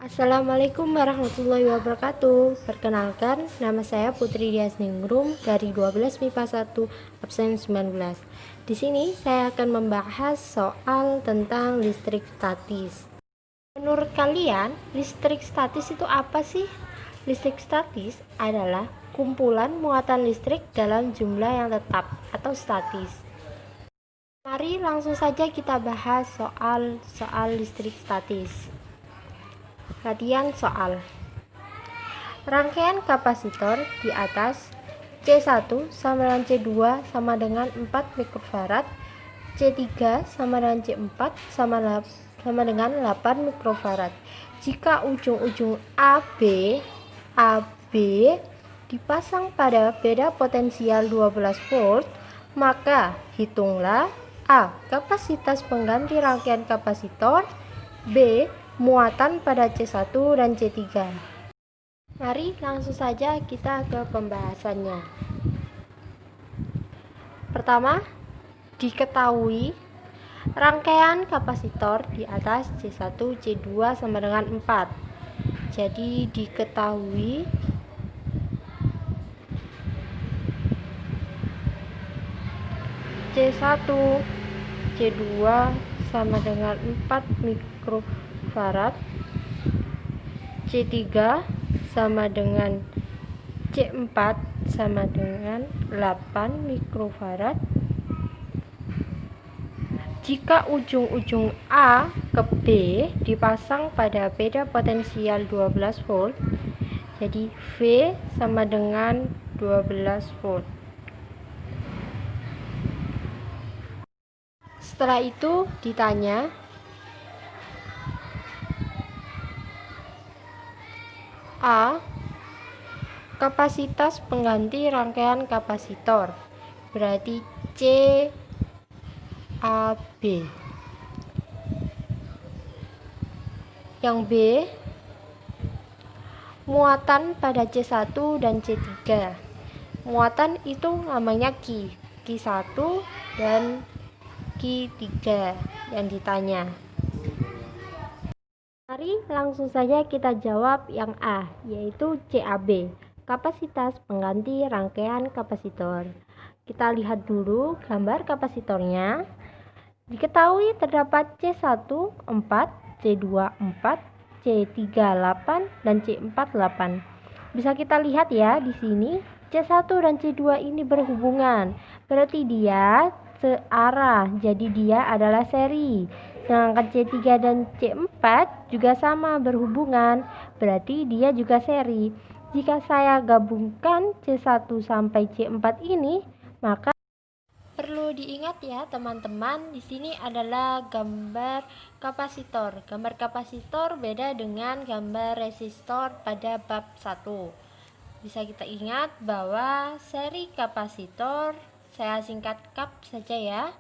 Assalamualaikum warahmatullahi wabarakatuh. Perkenalkan, nama saya Putri Diasningrum dari 12 MIPA 1 absen 19. Di sini saya akan membahas soal tentang listrik statis. Menurut kalian, listrik statis itu apa sih? Listrik statis adalah kumpulan muatan listrik dalam jumlah yang tetap atau statis. Mari langsung saja kita bahas soal listrik statis. Latihan soal. Rangkaian kapasitor di atas C1 sama dengan C2 sama dengan 4 mikrofarad, C3 sama dengan C4 sama dengan 8 mikrofarad. Jika ujung-ujung AB dipasang pada beda potensial 12 volt, maka hitunglah A. Kapasitas pengganti rangkaian kapasitor, B. Muatan pada C1 dan C3. Mari langsung saja kita ke pembahasannya. Pertama, diketahui rangkaian kapasitor di atas C1, C2 sama dengan 4. Jadi diketahui C1, C2 sama dengan 4 mikrofarad, C3 sama dengan C4 sama dengan 8 mikrofarad. Jika ujung-ujung A ke B dipasang pada beda potensial 12 volt, jadi V sama dengan 12 volt. Setelah itu ditanya A. Kapasitas pengganti rangkaian kapasitor, berarti CAB. Yang B. Muatan pada C1 dan C3. Muatan itu namanya Q1 dan Q3 yang ditanya. Mari langsung saja kita jawab yang A, yaitu CAB, kapasitas pengganti rangkaian kapasitor. Kita lihat dulu gambar kapasitornya. Diketahui terdapat C1 4, C2 4, C3 8, dan C4 8. Bisa kita lihat ya di sini C1 dan C2 ini berhubungan. Berarti dia searah, jadi dia adalah seri. Sedangkan C3 dan C4 juga sama berhubungan, berarti dia juga seri. Jika saya gabungkan C1 sampai C4 ini, maka perlu diingat ya teman-teman, di sini adalah gambar kapasitor. Gambar kapasitor beda dengan gambar resistor pada bab 1. Bisa kita ingat bahwa seri kapasitor, saya singkat kap saja ya,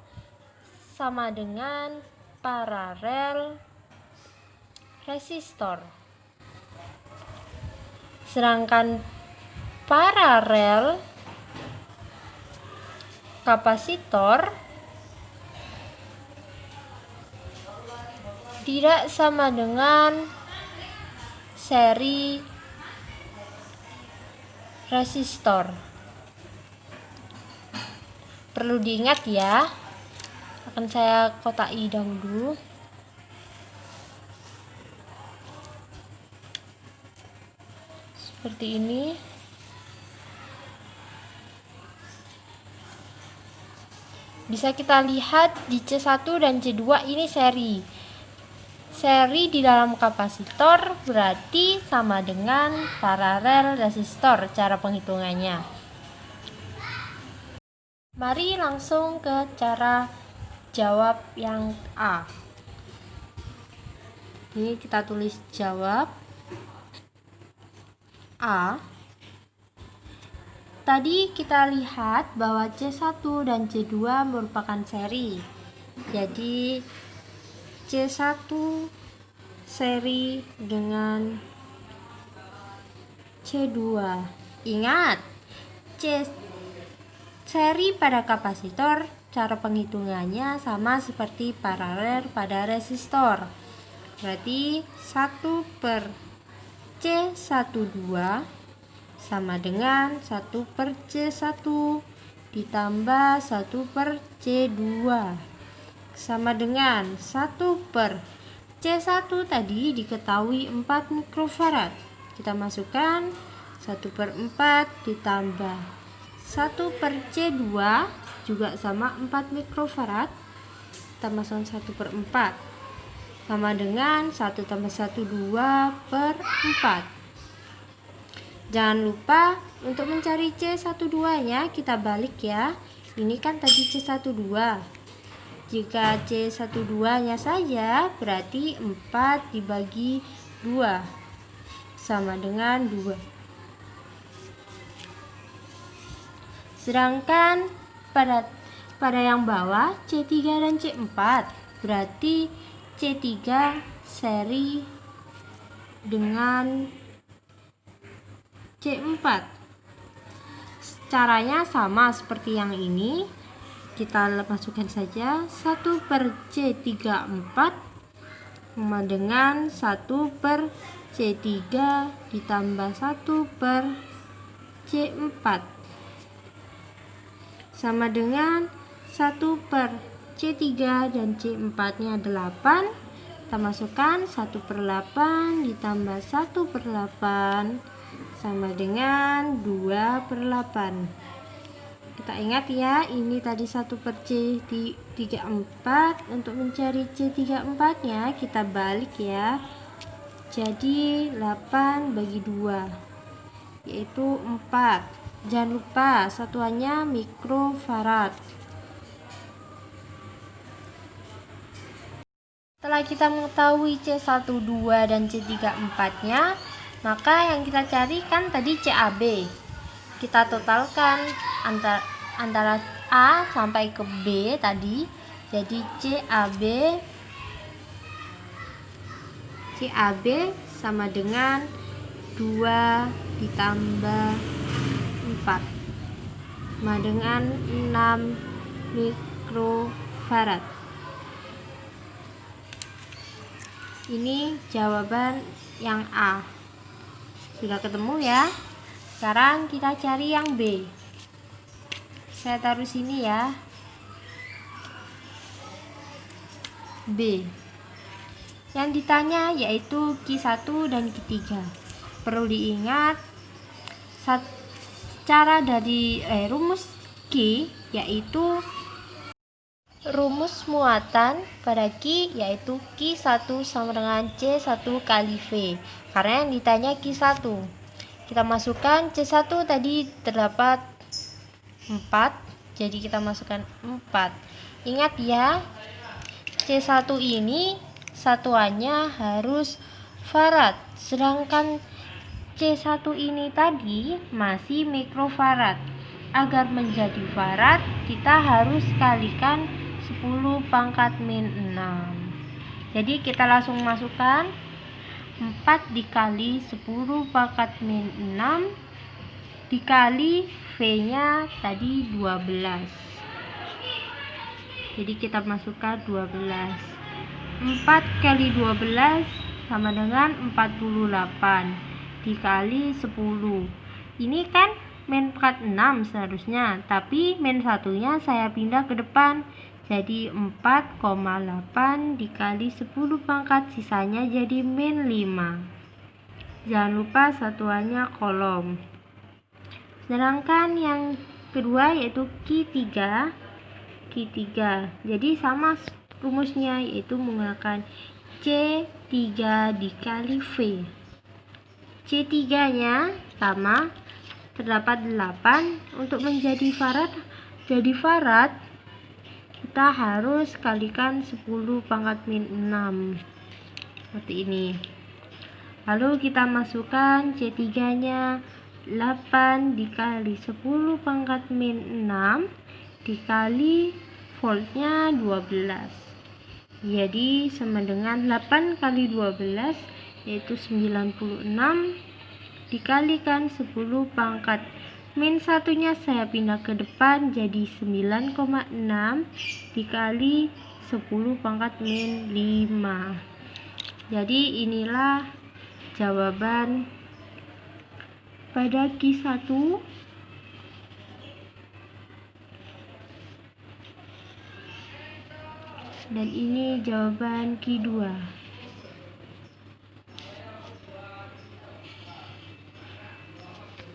sama dengan paralel resistor. Sedangkan paralel kapasitor tidak sama dengan seri resistor. Perlu diingat ya. Akan saya kotai dahulu. Seperti ini. Bisa kita lihat di C1 dan C2 ini seri. Seri di dalam kapasitor berarti sama dengan paralel resistor cara penghitungannya. Mari langsung ke cara jawab yang A. Ini kita tulis jawab A. Tadi kita lihat bahwa C1 dan C2 merupakan seri. Jadi C1 seri dengan C2. Ingat, seri pada kapasitor cara penghitungannya sama seperti paralel pada resistor. Berarti 1 per C12 sama dengan 1 per C1 ditambah 1 per C2 sama dengan 1 per C1 tadi diketahui 4 mikrofarad. Kita masukkan 1 per 4 ditambah 1 per C2 juga sama 4 mikrofarad. Kita masukkan 1 per 4 sama dengan 1 tambah 1 2 per 4. Jangan lupa untuk mencari C12 nya kita balik ya. Ini kan tadi C12. Jika C12 nya saja berarti 4 dibagi 2 sama dengan 2. Sedangkan pada yang bawah C3 dan C4 berarti C3 seri dengan C4. Caranya sama seperti yang ini. Kita masukkan saja 1 per C34 sama dengan 1 per C3 ditambah 1 per C4 sama dengan 1 per C3 dan C4 nya 8. Kita masukkan 1 per 8 ditambah 1 per 8 sama dengan 2 per 8. Kita ingat ya, ini tadi 1 per C34. Untuk mencari C34 nya kita balik ya. Jadi 8 bagi 2 yaitu 4. Jangan lupa satuannya mikrofarad. Setelah kita mengetahui C12 dan C34 nya, maka yang kita cari kan tadi CAB. Kita totalkan antara A sampai ke B tadi. Jadi CAB sama dengan 2 ditambah 4 sama dengan 6 mikrofarad. Ini jawaban yang A. Sudah ketemu ya. Sekarang kita cari yang B. Saya taruh sini ya. B. Yang ditanya yaitu Q1 dan Q3. Perlu diingat cara dari rumus Q yaitu rumus muatan pada Q yaitu Q1 sama dengan C1 kali V. Karena yang ditanya Q1. Kita masukkan C1 tadi terdapat 4. Jadi kita masukkan 4. Ingat ya, C1 ini satuannya harus farad. Sedangkan C1 ini tadi masih mikrofarad. Agar menjadi farad, kita harus kalikan 10 pangkat min 6. Jadi kita langsung masukkan 4 dikali 10 pangkat min 6 dikali V nya tadi 12. Jadi kita masukkan 12. 4 kali 12 sama dengan 48 dikali 10. Ini kan min 46 seharusnya, tapi min satunya saya pindah ke depan. Jadi 4,8 dikali 10 pangkat sisanya jadi min 5. Jangan lupa satuannya kolom. Sedangkan yang kedua yaitu Q3. Jadi sama rumusnya yaitu menggunakan C3 dikali V. C3 nya sama terdapat 8. Untuk menjadi farad kita harus kalikan 10 pangkat min 6 seperti ini. Lalu kita masukkan C3 nya 8 dikali 10 pangkat min 6 dikali voltnya 12. Jadi sama dengan 8 kali 12 yaitu 96 dikalikan 10 pangkat min satunya saya pindah ke depan jadi 9,6 dikali 10 pangkat min 5. Jadi inilah jawaban pada Q1. Dan ini jawaban Q2.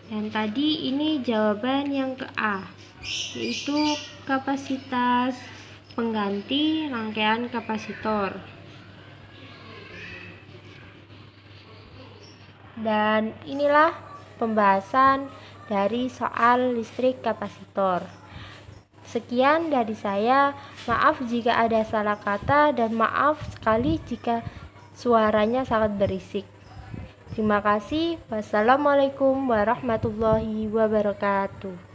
Dan tadi ini jawaban yang ke A, yaitu kapasitas pengganti rangkaian kapasitor. Dan inilah pembahasan dari soal listrik kapasitor. Sekian dari saya, maaf jika ada salah kata dan maaf sekali jika suaranya sangat berisik. Terima kasih. Wassalamualaikum warahmatullahi wabarakatuh.